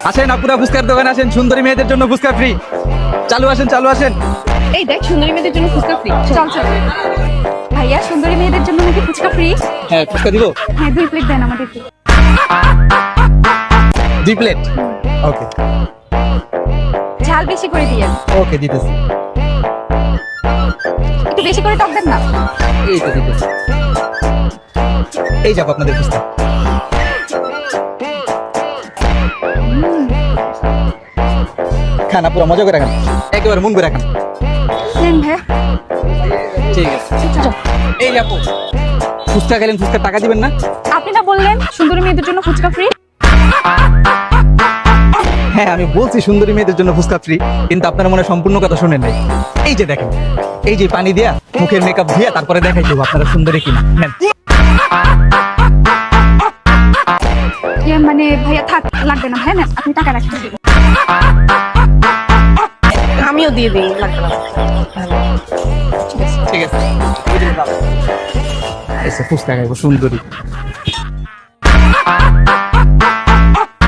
আসেন আপুরা, ফুচকার দোকানে আসেন, সুন্দরী মেয়েদের জন্য ফুচকা ফ্রি। চালু আসেন, চালু আসেন। এই দেখ, সুন্দরী মেয়েদের জন্য ফুচকা ফ্রি। চল চল। ভাইয়া, সুন্দরী মেয়েদের জন্য নাকি ফুচকা ফ্রি? হ্যাঁ, ফুচকা দিব। হ্যাঁ, 2 প্লেট দেন আমাদেরকে। 2 প্লেট। ওকে ঝাল বেশি করে দিয়েন। ওকে, দিতেছি। একটু বেশি করে টক দেন না। এই তো দিতেছি। এই যাবো আপনাদের ফুচকা। খান আপুরা, মজা করে খান, একেবারে মন করে খান। দেন ভাইয়া। ঠিক আছে। চল। এই যে আপু, ফুচকা খেলেন, ফুচকার টাকা দিবেন না? আপনি না বললেন সুন্দরী মেয়েদের জন্য ফুচকা ফ্রি? হ্যাঁ, আমি বলছি সুন্দরী মেয়েদের জন্য ফুচকা ফ্রি, কিন্তু আপনারা মনে হয় সম্পূর্ণ কথা শুনেন নাই। এই যে দেখেন, এই যে পানি দিয়া, মুখের মেকআপ দিয়া, তারপরে দেখাই দেবো আপনারা সুন্দরী কিনা। নেন। মানে ভাইয়া থাক, লাগবে না ভাইয়া, নেন আপনি টাকা রাখেন। আমিও দিয়ে দিই, লাগবে না। ঠিক আছে। এসে ফুচকা খাইবো সুন্দরী।